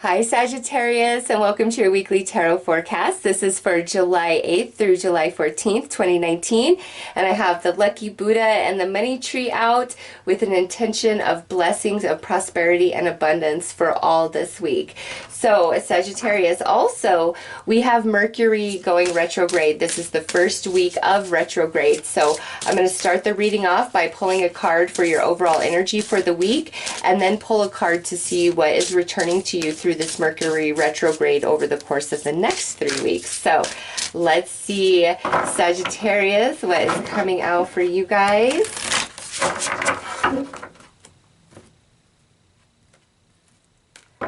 Hi Sagittarius, and welcome to your weekly tarot forecast. This is for July 8th through July 14th, 2019. And I have the Lucky Buddha and the Money Tree out with an intention of blessings of prosperity and abundance for all this week. So Sagittarius, also we have Mercury going retrograde. This is the first week of retrograde. So I'm going to start the reading off by pulling a card for your overall energy for the week, and then pull a card to see what is returning to you through this Mercury retrograde over the course of the next 3 weeks. So let's see, Sagittarius, what is coming out for you guys.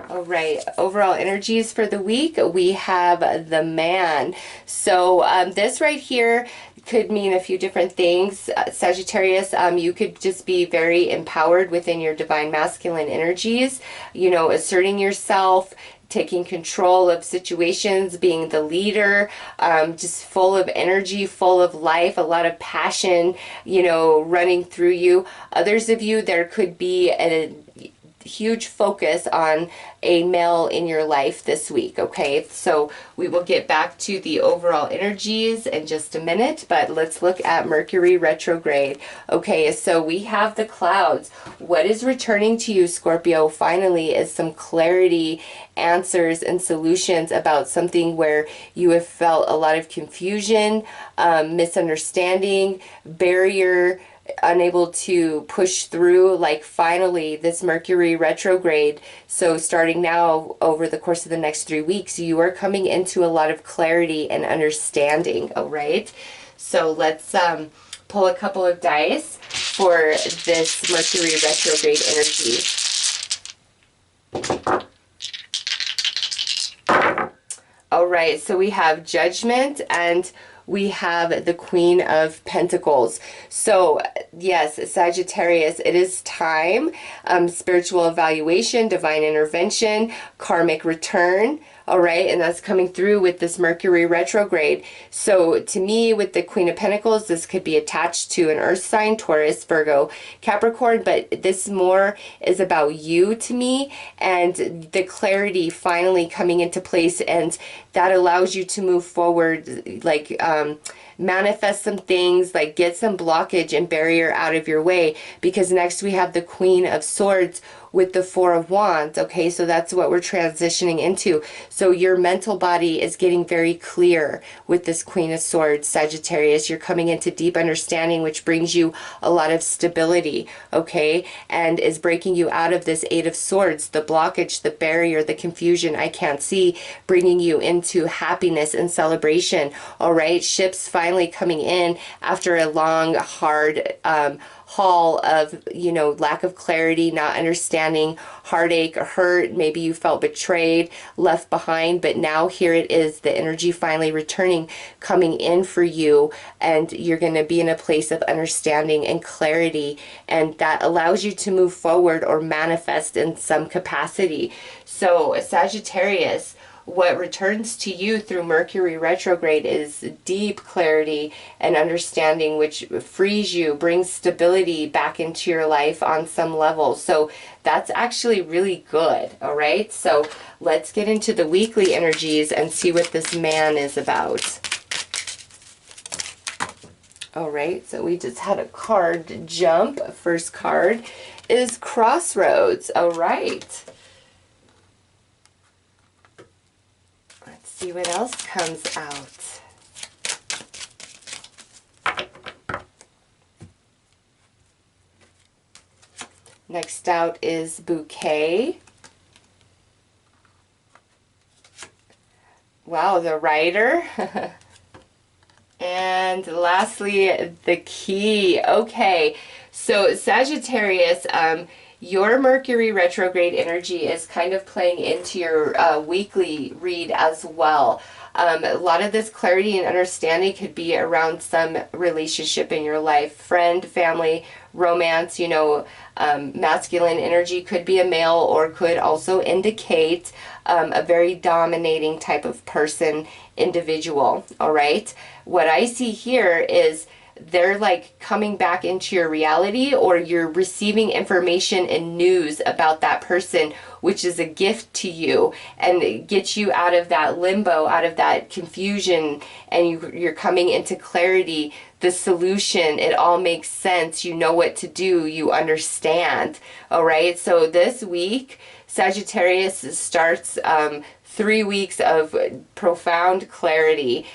All right, overall energies for the week, we have the Man. So this right here could mean a few different things. Sagittarius, you could just be very empowered within your divine masculine energies, you know, asserting yourself, taking control of situations, being the leader, just full of energy, full of life, a lot of passion, you know, running through you. Others of you, there could be a huge focus on a male in your life this week. Okay, so we will get back to the overall energies in just a minute, but let's look at Mercury retrograde. Okay, so we have the clouds. What is returning to you, Scorpio, finally, is some clarity, answers, and solutions about something where you have felt a lot of confusion, misunderstanding, barrier, unable to push through. Like, finally, this Mercury retrograde, so starting now over the course of the next 3 weeks, you are coming into a lot of clarity and understanding. All right, so let's pull a couple of dice for this Mercury retrograde energy. All right, so we have Judgment and we have the Queen of Pentacles. So yes, Sagittarius, it is time. Spiritual evaluation, divine intervention, karmic return. All right, and that's coming through with this Mercury retrograde. So to me, with the Queen of Pentacles, this could be attached to an earth sign, Taurus, Virgo, Capricorn, but this more is about you to me, and the clarity finally coming into place, and that allows you to move forward, like manifest some things, like get some blockage and barrier out of your way, because next we have the Queen of Swords with the Four of Wands. Okay, so that's what we're transitioning into. So your mental body is getting very clear with this Queen of Swords, Sagittarius. You're coming into deep understanding, which brings you a lot of stability, okay, and is breaking you out of this Eight of Swords, the blockage, the barrier, the confusion, I can't see, bringing you into happiness and celebration. All right, ships finally coming in after a long, hard haul of, you know, lack of clarity, not understanding, heartache, hurt. Maybe you felt betrayed, left behind, but now here it is, the energy finally returning, coming in for you, and you're going to be in a place of understanding and clarity, and that allows you to move forward or manifest in some capacity. So Sagittarius, what returns to you through Mercury retrograde is deep clarity and understanding, which frees you, brings stability back into your life on some level. So that's actually really good. All right, so let's get into the weekly energies and see what this Man is about. All right, so we just had a card jump. First card is Crossroads. All right, see what else comes out. Next out is Bouquet. Wow, the Rider. And lastly, the Key. Okay, so Sagittarius, your Mercury retrograde energy is kind of playing into your weekly read as well. A lot of this clarity and understanding could be around some relationship in your life, friend, family, romance, you know, masculine energy could be a male, or could also indicate a very dominating type of person, individual. All right, what I see here is they're like coming back into your reality, or you're receiving information and news about that person which is a gift to you, and get you out of that limbo, out of that confusion, and you're coming into clarity, the solution, it all makes sense. You know what to do. You understand. All right. So this week, Sagittarius starts 3 weeks of profound clarity,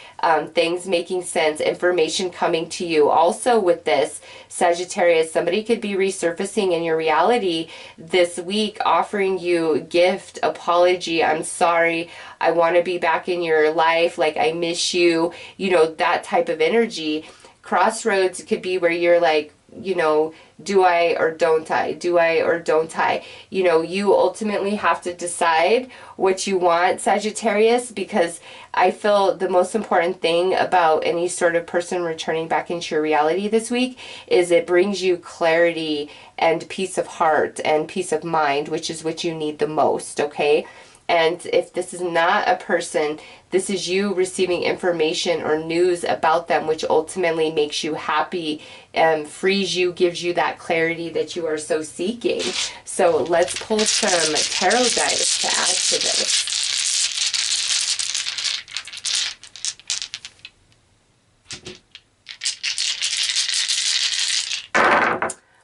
things making sense, information coming to you. Also with this, Sagittarius, somebody could be resurfacing in your reality this week, offering you a gift, apology, I'm sorry, I want to be back in your life, like I miss you, you know, that type of energy. Crossroads could be where you're like, you know, do I or don't I? Do I or don't I? You know, you ultimately have to decide what you want, Sagittarius, because I feel the most important thing about any sort of person returning back into your reality this week is it brings you clarity and peace of heart and peace of mind, which is what you need the most, okay? And if this is not a person, this is you receiving information or news about them, which ultimately makes you happy and frees you, gives you that clarity that you are so seeking. So let's pull some tarot dice to add to this.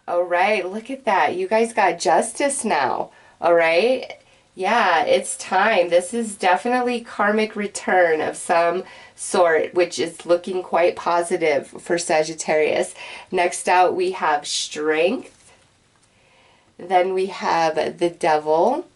All right, look at that. You guys got justice now. All right. Yeah, it's time. This is definitely karmic return of some sort, which is looking quite positive for Sagittarius. Next out, we have strength. Then we have the devil.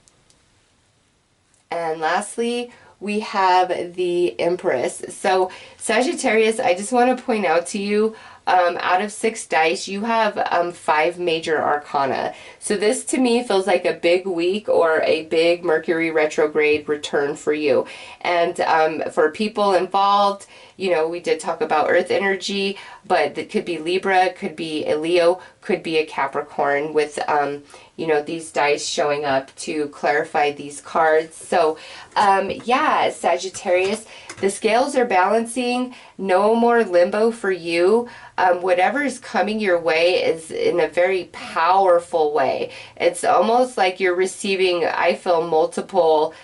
And lastly, we have the Empress. So Sagittarius, I just want to point out to you, out of 6 dice, you have 5 major arcana. So this to me feels like a big week or a big Mercury retrograde return for you. And for people involved, you know, we did talk about Earth energy, but it could be Libra, could be a Leo, could be a Capricorn with, you know, these dice showing up to clarify these cards. So, yeah, Sagittarius, the scales are balancing. No more limbo for you. Whatever is coming your way is in a very powerful way. It's almost like you're receiving, I feel, multiple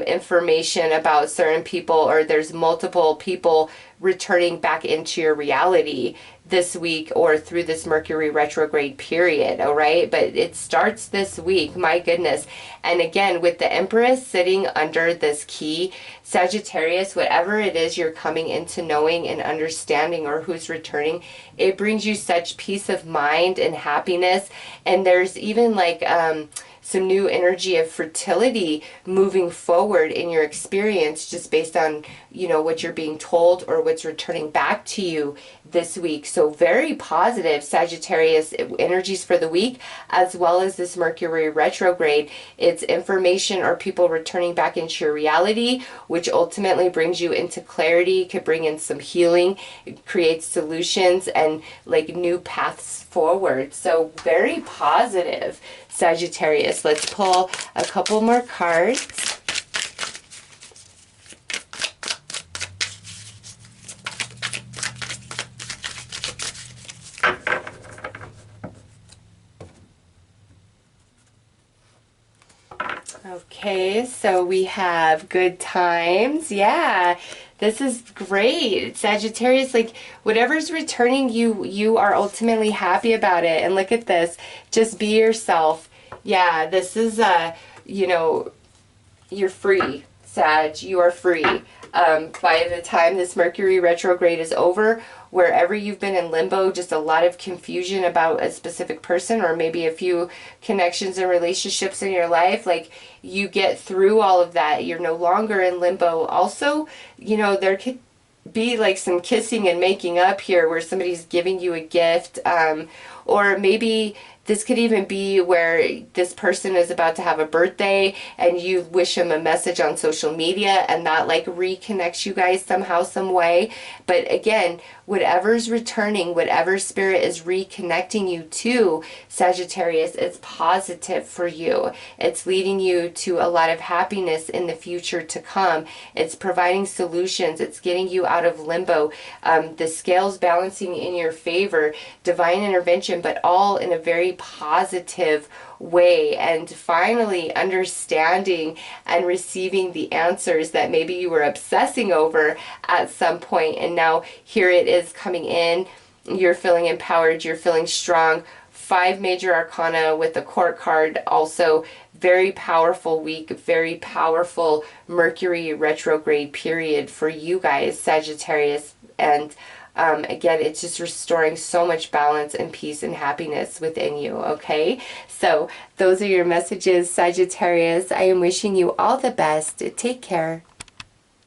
information about certain people, or there's multiple people returning back into your reality this week or through this Mercury retrograde period, all right? But it starts this week, my goodness. And again, with the Empress sitting under this key, Sagittarius, whatever it is you're coming into knowing and understanding or who's returning, it brings you such peace of mind and happiness. And there's even like some new energy of fertility moving forward in your experience just based on, you know, what you're being told or what's returning back to you this week. So very positive Sagittarius energies for the week, as well as this Mercury retrograde. It's information or people returning back into your reality, which ultimately brings you into clarity, could bring in some healing, it creates solutions and like new paths forward. So very positive Sagittarius. Let's pull a couple more cards. Okay, so we have good times. Yeah, this is great. Sagittarius, like whatever's returning you are ultimately happy about it. And look at this. Just be yourself. Yeah, this is you know, you're free, Sag. You are free. By the time this Mercury retrograde is over, wherever you've been in limbo, just a lot of confusion about a specific person or maybe a few connections and relationships in your life, like you get through all of that. You're no longer in limbo. Also, you know, there could be like some kissing and making up here where somebody's giving you a gift, or maybe this could even be where this person is about to have a birthday and you wish them a message on social media and that like reconnects you guys somehow, some way. But again, whatever's returning, whatever spirit is reconnecting you to, Sagittarius, it's positive for you. It's leading you to a lot of happiness in the future to come. It's providing solutions. It's getting you out of limbo. The scales balancing in your favor. Divine intervention situation, but all in a very positive way, and finally understanding and receiving the answers that maybe you were obsessing over at some point, and now here it is coming in. You're feeling empowered, you're feeling strong. 5 major arcana with the court card, also very powerful week, very powerful Mercury retrograde period for you guys, Sagittarius. And again, it's just restoring so much balance and peace and happiness within you, okay? So those are your messages, Sagittarius. I am wishing you all the best. Take care.